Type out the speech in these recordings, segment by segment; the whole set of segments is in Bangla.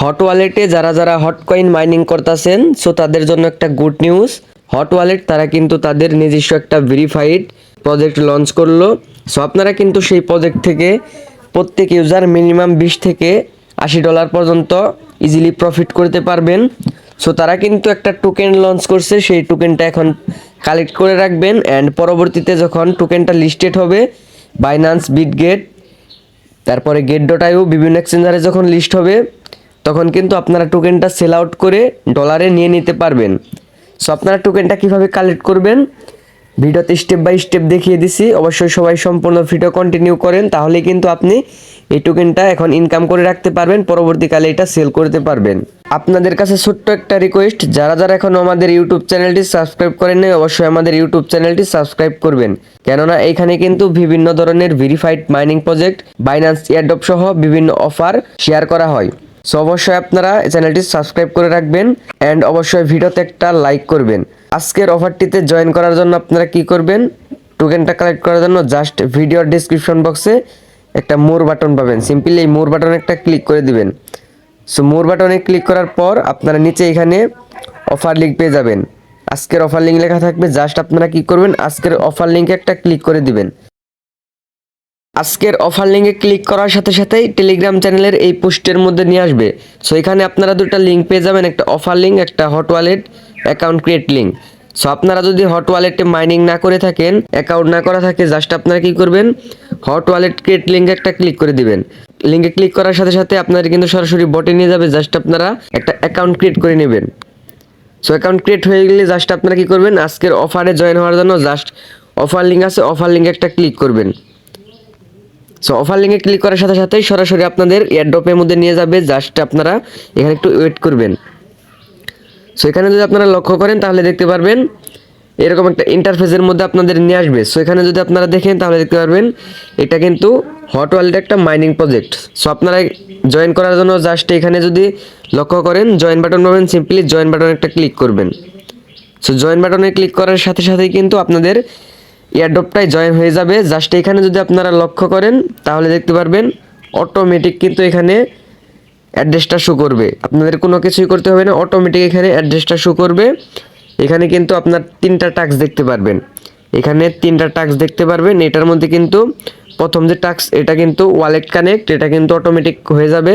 হট ওয়ালেটে যারা যারা হট কয়েন মাইনিং করতেছেন, সো তাদের জন্য একটা গুড নিউজ। হট ওয়ালেট তারা কিন্তু তাদের নিজস্ব একটা ভেরিফাইড প্রজেক্ট লঞ্চ করলো। সো আপনারা কিন্তু সেই প্রজেক্ট থেকে প্রত্যেক ইউজার মিনিমাম $20 থেকে $80 পর্যন্ত ইজিলি প্রফিট করতে পারবেন। সো তারা কিন্তু একটা টোকেন লঞ্চ করছে, সেই টোকেনটা এখন কালেক্ট করে রাখবেন। অ্যান্ড পরবর্তীতে যখন টোকেনটা লিস্টেড হবে বাইন্যান্স, বিটগেট, তারপরে গেট.io বিভিন্ন এক্সচেঞ্জারে যখন লিস্ট হবে, তখন কিন্তু আপনারা টোকেনটা সেল আউট করে ডলারে নিয়ে নিতে পারবেন। সো আপনারা টোকেনটা কিভাবে কালেক্ট করবেন ভিডিওতে স্টেপ বাই স্টেপ দেখিয়ে দিছি। অবশ্যই সবাই সম্পূর্ণ ভিডিও কন্টিনিউ করেন, তাহলে কিন্তু আপনি এই টোকেনটা এখন ইনকাম করে রাখতে পারবেন, পরবর্তীকালে এটা সেল করতে পারবেন। আপনাদের কাছে ছোট্ট একটা রিকোয়েস্ট, যারা যারা এখনও আমাদের ইউটিউব চ্যানেলটি সাবস্ক্রাইব করেন নাই, অবশ্যই আমাদের ইউটিউব চ্যানেলটি সাবস্ক্রাইব করবেন। কেননা এখানে কিন্তু বিভিন্ন ধরনের verified mining project, Binance airdrop সহ বিভিন্ন অফার শেয়ার করা হয়। সো অবশ্যই আপনারা চ্যানেলটি সাবস্ক্রাইব করে রাখবেন অ্যান্ড অবশ্যই ভিডিওতে একটা লাইক করবেন। আজকের অফারটিতে জয়েন করার জন্য আপনারা কি করবেন, টোকেনটা কালেক্ট করার জন্য জাস্ট ভিডিওর ডিসক্রিপশন বক্সে একটা মোর বাটন পাবেন, সিম্পলি এই মোর বাটনে একটা ক্লিক করে দিবেন। সো মোর বাটনে ক্লিক করার পর আপনারা নিচে এখানে অফার লিঙ্ক পেয়ে যাবেন। আজকের অফার লিঙ্ক লেখা থাকবে, জাস্ট আপনারা কি করবেন, আজকের অফার লিঙ্কে একটা ক্লিক করে দিবেন। আজকের অফার লিঙ্কে ক্লিক করার সাথে সাথেই টেলিগ্রাম চ্যানেলের এই পোস্টের মধ্যে নিয়ে আসবে। সো এখানে আপনারা দুটো লিঙ্ক পেয়ে যাবেন, একটা অফার লিঙ্ক, একটা hot wallet account create link. So আপনারা যদি হট ওয়ালেটে মাইনিং না করে থাকেন, অ্যাকাউন্ট না করা থাকে, জাস্ট আপনারা কি করবেন, হট ওয়ালেট ক্রিয়েট লিঙ্কে একটা ক্লিক করে দিবেন। লিঙ্কে ক্লিক করার সাথে সাথে আপনাদের কিন্তু সরাসরি বটে নিয়ে যাবে, জাস্ট আপনারা একটা অ্যাকাউন্ট ক্রিয়েট করে নেবেন। সো অ্যাকাউন্ট ক্রিয়েট হয়ে গেলে জাস্ট আপনারা কি করবেন, আজকের অফারে জয়েন হওয়ার জন্য জাস্ট অফার লিঙ্ক আছে, অফার লিঙ্কে একটা ক্লিক করবেন। সো অফার লিঙ্কে ক্লিক করার সাথে সাথেই সরাসরি আপনাদের এয়ারড্রপের মধ্যে নিয়ে যাবে, জাস্ট আপনারা এখানে একটু ওয়েট করবেন। সো এখানে যদি আপনারা লক্ষ্য করেন তাহলে দেখতে পারবেন এরকম একটা ইন্টারফেসের মধ্যে আপনাদের নিয়ে আসবে। সো এখানে যদি আপনারা দেখেন তাহলে দেখতে পারবেন এটা কিন্তু হট ওয়ালেট একটা মাইনিং প্রজেক্ট। সো আপনারা জয়েন করার জন্য জাস্ট এখানে যদি লক্ষ্য করেন জয়েন বাটন পাবেন, সিম্পলি জয়েন বাটনে একটা ক্লিক করবেন। সো জয়েন বাটনে ক্লিক করার সাথে সাথেই কিন্তু আপনাদের এয়ারড্রপটাই জয়েন হয়ে যাবে। জাস্ট এখানে যদি আপনারা লক্ষ্য করেন তাহলে দেখতে পারবেন অটোমেটিক কিন্তু এখানে অ্যাড্রেসটা শো করবে, আপনাদের কোনো কিছুই করতে হবে না, অটোমেটিক এখানে অ্যাড্রেসটা শো করবে। এখানে কিন্তু আপনার 3টা টাস্ক দেখতে পারবেন, এখানে 3টা টাস্ক দেখতে পারবেন। এটার মধ্যে কিন্তু প্রথম যে টাস্ক এটা কিন্তু ওয়ালেট কানেক্ট, এটা কিন্তু অটোমেটিক হয়ে যাবে।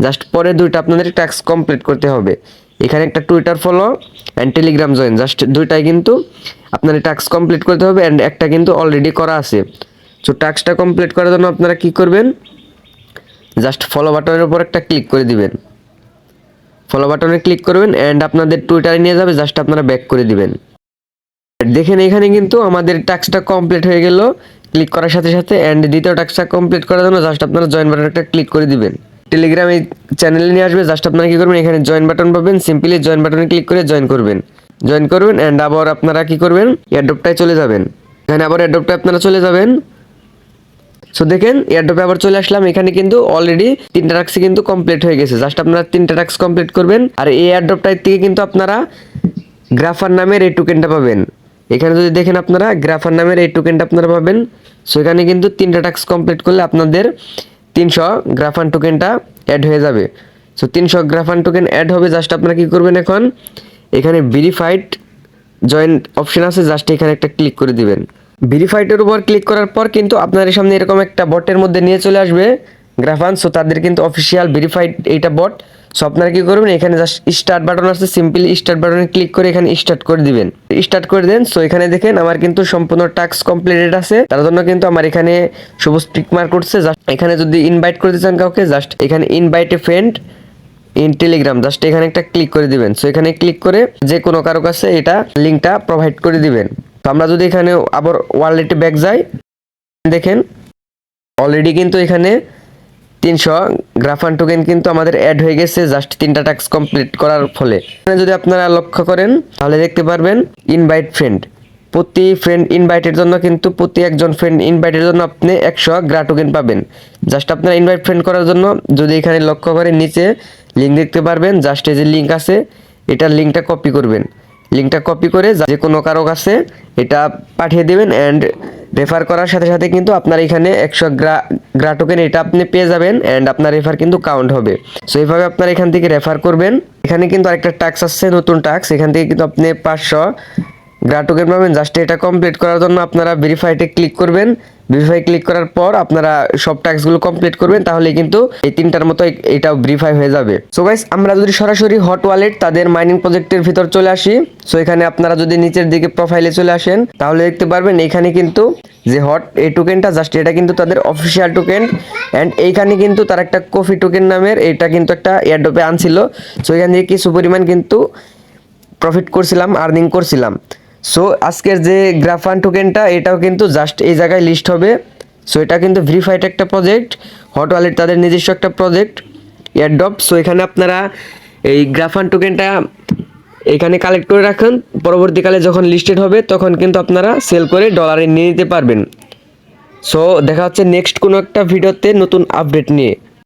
জাস্ট পরে 2টা আপনাদের টাস্ক কমপ্লিট করতে হবে। এখানে একটা Twitter follow and Telegram join, just 2টাই কিন্তু আপনার টাস্ক কমপ্লিট করতে হবে অ্যান্ড একটা কিন্তু অলরেডি করা আছে। সো টাস্কটা কমপ্লিট করার জন্য আপনারা কি করবেন, জাস্ট ফলো বাটনের উপর একটা ক্লিক করে দিবেন। ফলো বাটনে ক্লিক করবেন অ্যান্ড আপনাদের টুইটারে নিয়ে যাবে, জাস্ট আপনারা ব্যাক করে দিবেন। দেখেন এখানে কিন্তু আমাদের টাস্কটা কমপ্লিট হয়ে গেল ক্লিক করার সাথে সাথে। অ্যান্ড দ্বিতীয় টাস্কটা কমপ্লিট করার জন্য জাস্ট আপনারা জয়েন বাটনে একটা ক্লিক করে দিবেন। টেলিগ্রামে চ্যানেলে নিয়ে আসবে, জাস্ট আপনারা কি করবেন, এখানে জয়েন বাটন পাবেন, সিম্পলি জয়েন বাটনে ক্লিক করে জয়েন করবেন। অ্যান্ড আবার আপনারা কি করবেন, এয়ারড্রপটায় চলে যাবেন। এখানে আবার এয়ারড্রপটায় আপনারা চলে যাবেন। সো দেখেন এয়ারড্রপে আবার চলে আসলাম, এখানে কিন্তু অলরেডি 3টা টাস্ক কিন্তু কমপ্লিট হয়ে গেছে। জাস্ট আপনারা 3টা টাস্ক কমপ্লিট করবেন আর এই এয়ারড্রপটার থেকে কিন্তু আপনারা গ্রাফার নামের এই টোকেনটা পাবেন। এখানে যদি দেখেন আপনারা গ্রাফার নামের এই টোকেনটা আপনারা পাবেন। সো এখানে কিন্তু 3টা টাস্ক কমপ্লিট করলে আপনাদের 300 গ্রাফান টোকেনটা অ্যাড হয়ে যাবে। সো 300 গ্রাফান টোকেন অ্যাড হবে। জাস্ট আপনারা কি করবেন, এখন এখানে ভেরিফাইড জয়েন অপশন আছে, জাস্ট এখানে একটা ক্লিক করে দিবেন। ভেরিফাইডের উপর ক্লিক করার পর কিন্তু আপনাদের সামনে এরকম একটা বটের মধ্যে নিয়ে চলে আসবে গ্রাফান। সো তাদের কিন্তু অফিসিয়াল ভেরিফাইড এইটা বট। সো আপনারা কি করবেন, এখানে জাস্ট স্টার্ট বাটন আছে, সিম্পলি স্টার্ট বাটনে ক্লিক করে এখানে স্টার্ট করে দিবেন। স্টার্ট করে দেন। সো এখানে দেখেন আমার কিন্তু সম্পূর্ণ টাস্ক কমপ্লিটেড আছে, তার জন্য কিন্তু আমার এখানে সবুজ টিক মার্ক করছে। জাস্ট এখানে যদি ইনভাইট করতে চান কাউকে, জাস্ট এখানে invite a friend in Telegram, just এখানে একটা ক্লিক করে দিবেন। সো এখানে ক্লিক করে যে কোনো কারো কাছে এটা লিঙ্কটা প্রোভাইড করে দিবেন। তো আমরা যদি এখানে আবার ওয়ালেটে ব্যাক যাই, দেখেন অলরেডি কিন্তু এখানে 300 গ্রাফান টোকেন কিন্তু আমাদের অ্যাড হয়ে গেছে জাস্ট 3টা টাস্ক কমপ্লিট করার ফলে। এখানে যদি আপনারা লক্ষ্য করেন তাহলে দেখতে পারবেন ইনভাইট ফ্রেন্ড, প্রতি ফ্রেন্ড ইনভাইটের জন্য কিন্তু প্রতি একজন ফ্রেন্ড ইনভাইটের জন্য আপনি 100 গ্রা টোকেন পাবেন। জাস্ট আপনারা ইনভাইট ফ্রেন্ড করার জন্য যদি এখানে লক্ষ্য করেন নিচে লিঙ্ক দেখতে পারবেন, জাস্ট এই যে লিঙ্ক আছে এটার লিঙ্কটা কপি করবেন। লিঙ্কটা কপি করে যে কোনো কারো কাছে এটা পাঠিয়ে দেবেন অ্যান্ড রেফার করার সাথে সাথে কিন্তু আপনার এখানে 100 গ্রা টোকেন এটা আপনি পেয়ে যাবেন অ্যান্ড আপনার রেফার কিন্তু কাউন্ট হবে। সো এইভাবে আপনারা এখান থেকে রেফার করবেন। এখানে কিন্তু আরেকটা টাস্ক আসছে, নতুন টাস্ক, এখান থেকে কিন্তু আপনি 500 গ্রা টোকেন পাবেন। জাস্ট এটা কমপ্লিট করার জন্য আপনারা ভেরিফাইতে ক্লিক করবেন। ভেরিফাই ক্লিক করার পর আপনারা সব টাস্কগুলো কমপ্লিট করবেন, তাহলে কিন্তু এই 3টার মতো এটাও ভেরিফাই হয়ে যাবে। সো গাইস, আমরা যদি সরাসরি হট ওয়ালেট তাদের মাইনিং প্রজেক্টের ভিতর চলে আসি, সো এখানে আপনারা যদি নিচের দিকে প্রোফাইলে চলে আসেন তাহলে দেখতে পারবেন এখানে কিন্তু যে হট এই টোকেনটা, জাস্ট এটা কিন্তু তাদের অফিসিয়াল টোকেন অ্যান্ড এইখানে কিন্তু তার একটা কফি টোকেন নামের এটা কিন্তু একটা এয়ারড্রপে আনছিল। সো এখান থেকে কিছু পরিমাণ কিন্তু প্রফিট করছিলাম, আর্নিং করছিলাম। সো আজকের যে গ্রাফান টোকেনটা এটাও কিন্তু জাস্ট এই জায়গায় লিস্ট হবে। সো এটা কিন্তু ভেরিফাইড একটা প্রজেক্ট, হট ওয়ালেট তাদের নিজস্ব একটা প্রজেক্ট এয়ারড্রপ। সো এখানে আপনারা এই গ্রাফান টোকেনটা এখানে কালেক্ট করে রাখুন, পরবর্তীকালে যখন লিস্টেড হবে তখন কিন্তু আপনারা সেল করে ডলারে নিয়ে নিতে পারবেন। সো দেখা হচ্ছে নেক্সট কোনো একটা ভিডিওতে নতুন আপডেট নিয়ে।